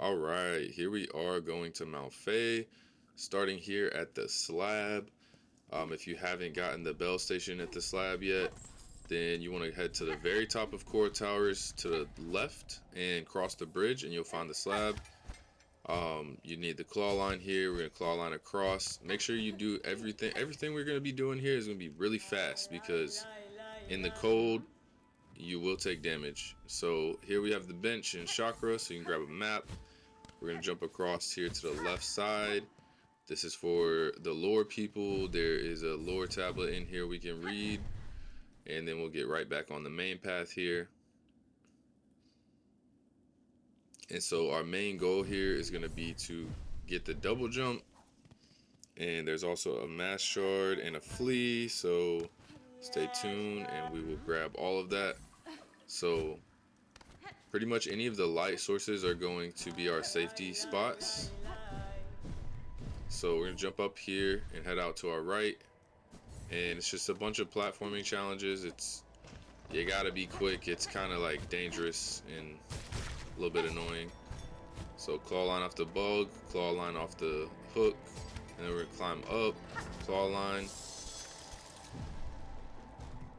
Alright, here we are going to Mount Fay, starting here at the slab. If you haven't gotten the bell station at the slab yet, then you want to head to the very top of Core Towers to the left and cross the bridge and you'll find the slab. You need the claw line here. We're going to claw line across. Make sure you do everything. Everything we're going to be doing here is going to be really fast because in the cold, you will take damage. So here we have the bench in Shakra, so you can grab a map. We're going to jump across here to the left side. This is for the lore people. There is a lore tablet in here we can read. And then we'll get right back on the main path here. And so our main goal here is going to be to get the double jump. And there's also a mass shard and a flea. So stay tuned and we will grab all of that. So pretty much any of the light sources are going to be our safety spots. So we're going to jump up here and head out to our right. And it's just a bunch of platforming challenges. You got to be quick. It's kind of like dangerous and a little bit annoying. So claw line off the bug, claw line off the hook. And then we're going to climb up, claw line.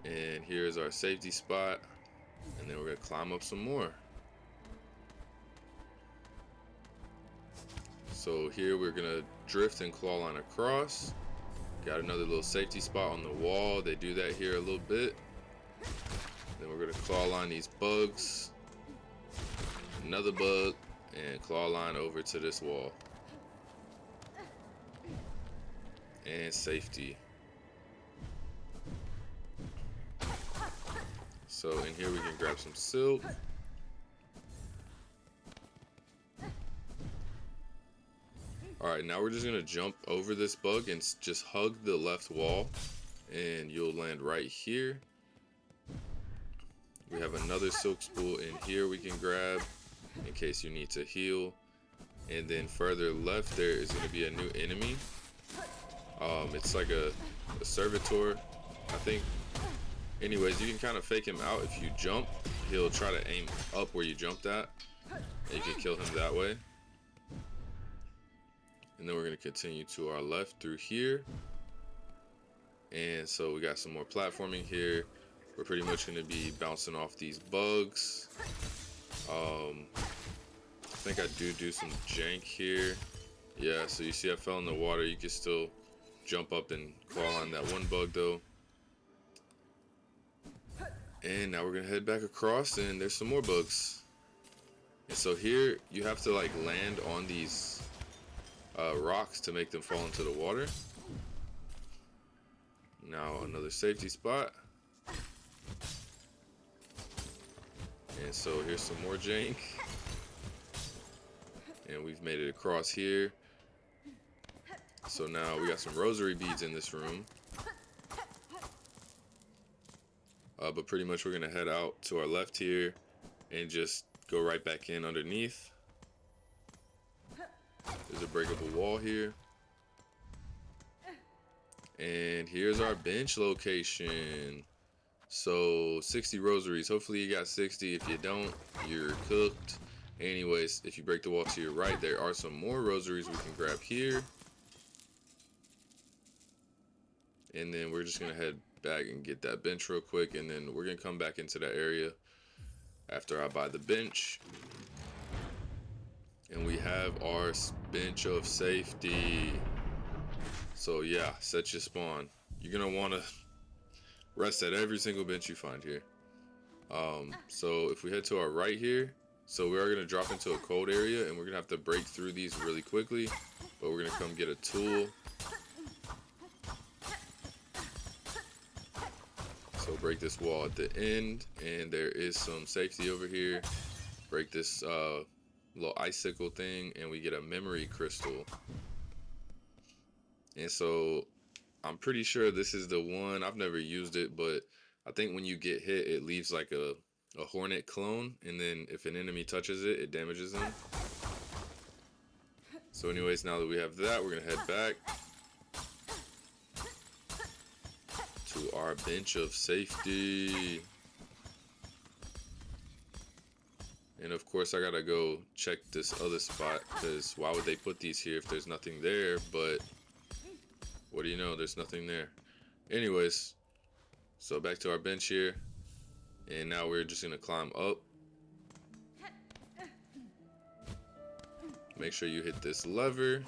And here's our safety spot. And then we're going to climb up some more. So here we're going to drift and claw line across. Got another little safety spot on the wall. They do that here a little bit. Then we're going to claw line these bugs. Another bug. And claw line over to this wall. And safety. So in here we can grab some silk. Alright, now we're just going to jump over this bug and just hug the left wall. And you'll land right here. We have another silk spool in here we can grab in case you need to heal. And then further left there is going to be a new enemy. It's like a servitor, I think. Anyways, you can kind of fake him out. If you jump, he'll try to aim up where you jumped at. And you can kill him that way. And then we're going to continue to our left through here. And so we got some more platforming here. We're pretty much going to be bouncing off these bugs. I think I do some jank here. Yeah, so you see I fell in the water. You can still jump up and claw on that one bug though. And now we're going to head back across and there's some more bugs. And so here you have to like land on these rocks to make them fall into the water. Now another safety spot. And so here's some more jank. And we've made it across here. So now we got some rosary beads in this room. But pretty much we're going to head out to our left here and just go right back in underneath. There's a breakable wall here. And here's our bench location. So 60 rosaries. Hopefully you got 60. If you don't, you're cooked. Anyways, if you break the wall to your right, there are some more rosaries we can grab here. And then we're just going to head back and get that bench real quick. And then we're going to come back into that area after I buy the bench. And we have our bench of safety. So yeah, set your spawn. You're going to want to rest at every single bench you find here. So if we head to our right here, so we are going to drop into a cold area and we're going to have to break through these really quickly. But we're going to come get a tool. So break this wall at the end, and there is some safety over here. Break this little icicle thing, and we get a memory crystal. And so I'm pretty sure this is the one. I've never used it, but I think when you get hit, it leaves like a hornet clone, and then if an enemy touches it, it damages them. So anyways, now that we have that, we're gonna head back to our bench of safety. And of course I gotta go check this other spot, because why would they put these here if there's nothing there? But what do you know, there's nothing there. Anyways, so back to our bench here, and now we're just gonna climb up. Make sure you hit this lever,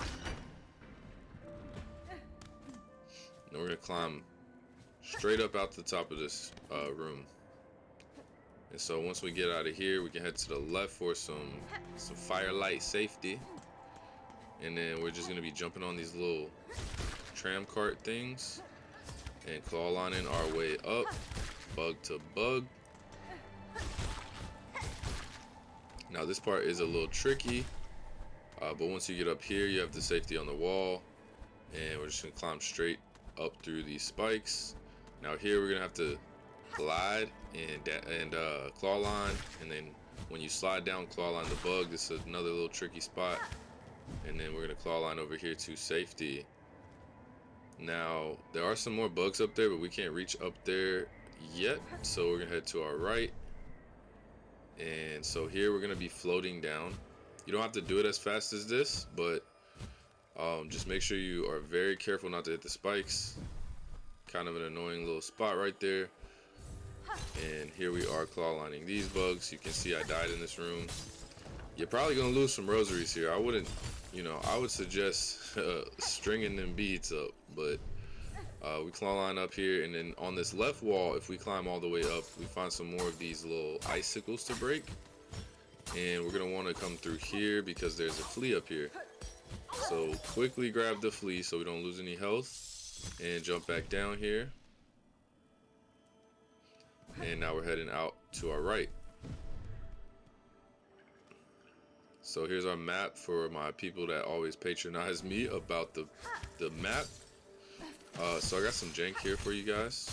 and we're gonna climb straight up out the top of this room. And so once we get out of here, we can head to the left for some firelight safety. And then we're just gonna be jumping on these little tram cart things and claw lining our way up, bug to bug. Now this part is a little tricky, but once you get up here, you have the safety on the wall, and we're just gonna climb straight up through these spikes. Now here we're gonna have to glide and claw line, and then when you slide down, claw line the bug. This is another little tricky spot, and then we're gonna claw line over here to safety. Now there are some more bugs up there, but we can't reach up there yet, so we're gonna head to our right. And so here we're gonna be floating down. You don't have to do it as fast as this, but just make sure you are very careful not to hit the spikes. Kind of an annoying little spot right there. And here we are claw lining these bugs. You can see I died in this room. You're probably gonna lose some rosaries here. I wouldn't, I would suggest stringing them beads up, but we claw line up here, and then on this left wall, if we climb all the way up, we find some more of these little icicles to break, and we're gonna want to come through here because there's a flea up here. So quickly grab the flea so we don't lose any health, and jump back down here. And now we're heading out to our right. So here's our map for my people that always patronize me about the map. So I got some jank here for you guys.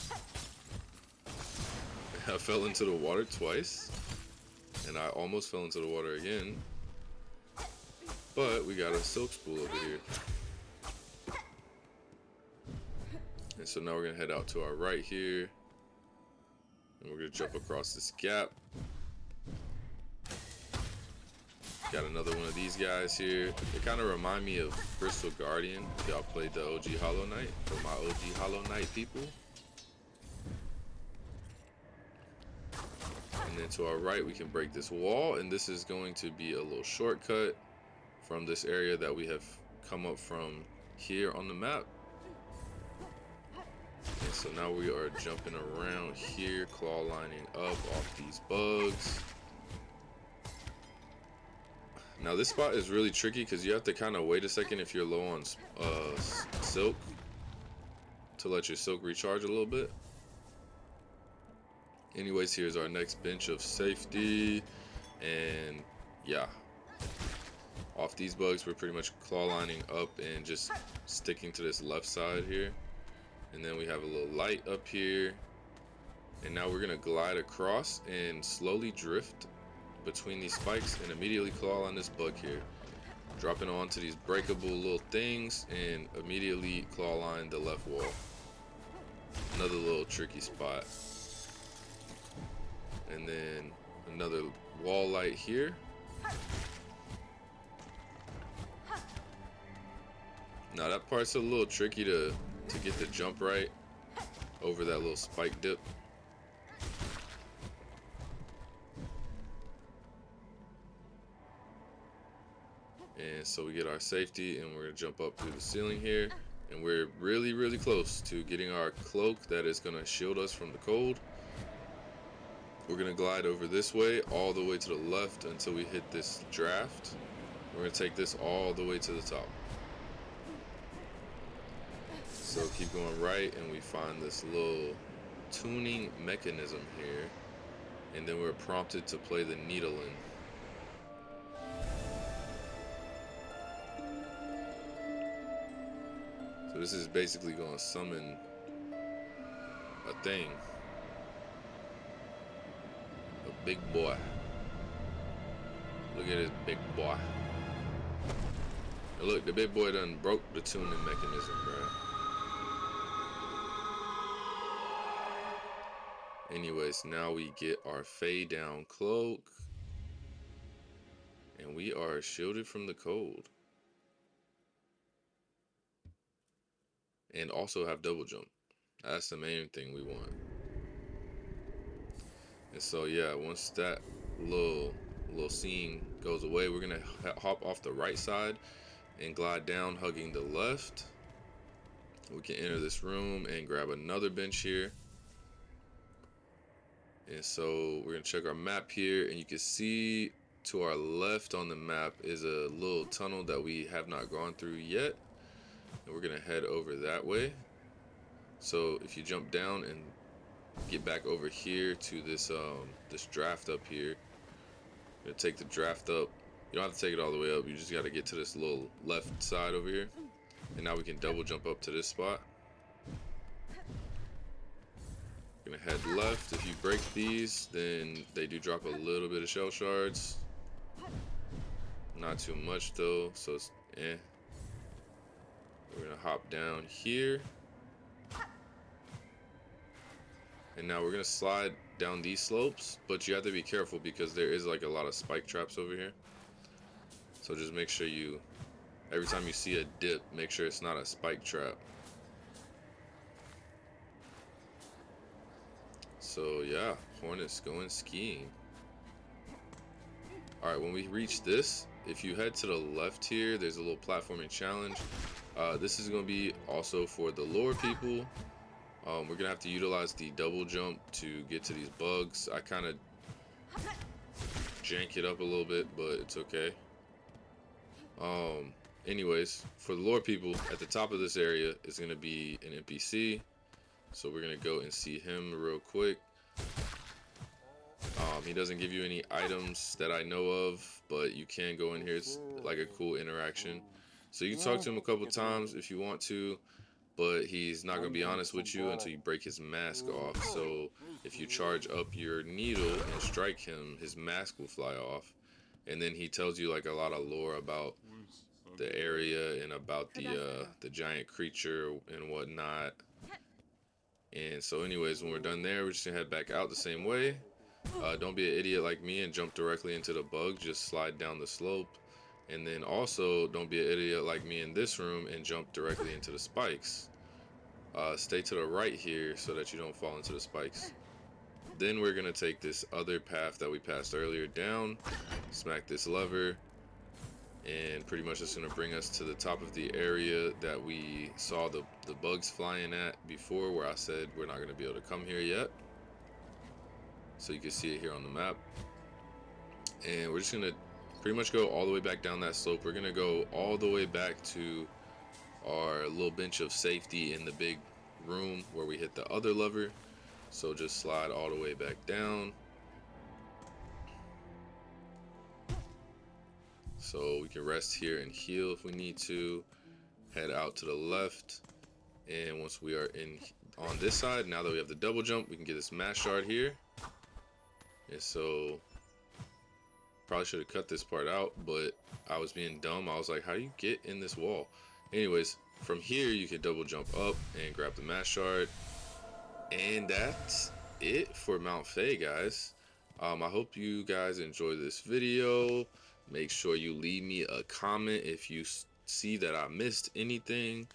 I fell into the water twice, and I almost fell into the water again. But we got a silk spool over here. And so now we're gonna head out to our right here, and we're gonna jump across this gap. Got another one of these guys here. They kind of remind me of Crystal Guardian. If y'all played the OG Hollow Knight, for my OG Hollow Knight people. And then to our right, we can break this wall, and this is going to be a little shortcut from this area that we have come up from here on the map. And so now we are jumping around here, claw lining up off these bugs. Now this spot is really tricky because you have to kind of wait a second if you're low on silk to let your silk recharge a little bit. Anyways, here's our next bench of safety, and yeah, off these bugs we're pretty much claw lining up and just sticking to this left side here. And then we have a little light up here, and now we're gonna glide across and slowly drift between these spikes and immediately claw on this bug here, dropping onto these breakable little things, and immediately claw line the left wall. Another little tricky spot. And then another wall light here. Now that part's a little tricky to get the jump right over that little spike dip. And so we get our safety, and we're gonna jump up through the ceiling here, and we're really, really close to getting our cloak that is gonna shield us from the cold. We're gonna glide over this way, all the way to the left until we hit this draft. We're gonna take this all the way to the top. So keep going right, and we find this little tuning mechanism here, and then we're prompted to play the needle in. So this is basically going to summon a thing. A big boy. Look at this big boy. Now look, the big boy done broke the tuning mechanism, bro. Anyways, now we get our Faydown Cloak. And we are shielded from the cold. And also have double jump. That's the main thing we want. And so yeah, once that little scene goes away, we're gonna hop off the right side and glide down, hugging the left. We can enter this room and grab another bench here. And so we're gonna check our map here, and you can see to our left on the map is a little tunnel that we have not gone through yet, and we're gonna head over that way. So if you jump down and get back over here to this this draft up here, you're gonna take the draft up. You don't have to take it all the way up, you just got to get to this little left side over here, and now we can double jump up to this spot. Gonna head left. If you break these, then they do drop a little bit of shell shards. Not too much though, so it's eh. We're gonna hop down here. And now we're gonna slide down these slopes, but you have to be careful because there is like a lot of spike traps over here. So just make sure you, every time you see a dip, make sure it's not a spike trap. So yeah, Hornets going skiing. Alright, when we reach this, if you head to the left here, there's a little platforming challenge. This is going to be also for the lore people. We're going to have to utilize the double jump to get to these bugs. I kind of jank it up a little bit, but it's okay. Anyways, for the lore people, at the top of this area is going to be an NPC. So we're going to go and see him real quick. He doesn't give you any items that I know of, but you can go in here. It's like a cool interaction. So you can talk to him a couple times if you want to, but he's not going to be honest with you until you break his mask off. So if you charge up your needle and strike him, his mask will fly off. And then he tells you like a lot of lore about the area and about the giant creature and whatnot. And so anyways, when we're done there, we're just gonna head back out the same way. Don't be an idiot like me and jump directly into the bug, just slide down the slope. And then also don't be an idiot like me in this room and jump directly into the spikes. Stay to the right here so that you don't fall into the spikes. Then we're gonna take this other path that we passed earlier down, smack this lever, and pretty much it's gonna bring us to the top of the area that we saw the bugs flying at before, where I said we're not gonna be able to come here yet. So you can see it here on the map. And we're just gonna pretty much go all the way back down that slope. We're gonna go all the way back to our little bench of safety in the big room where we hit the other lever. So just slide all the way back down. So we can rest here and heal if we need to. Head out to the left. And once we are in on this side, now that we have the double jump, we can get this mass shard here. And so probably should have cut this part out, but I was being dumb. I was like, how do you get in this wall? Anyways, from here you can double jump up and grab the mass shard. And that's it for Mount Fay, guys. I hope you guys enjoy this video. Make sure you leave me a comment if you see that I missed anything.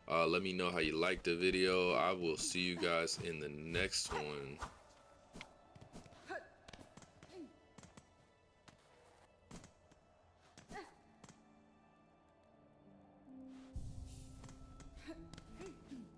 Let me know how you liked the video. I will see you guys in the next one.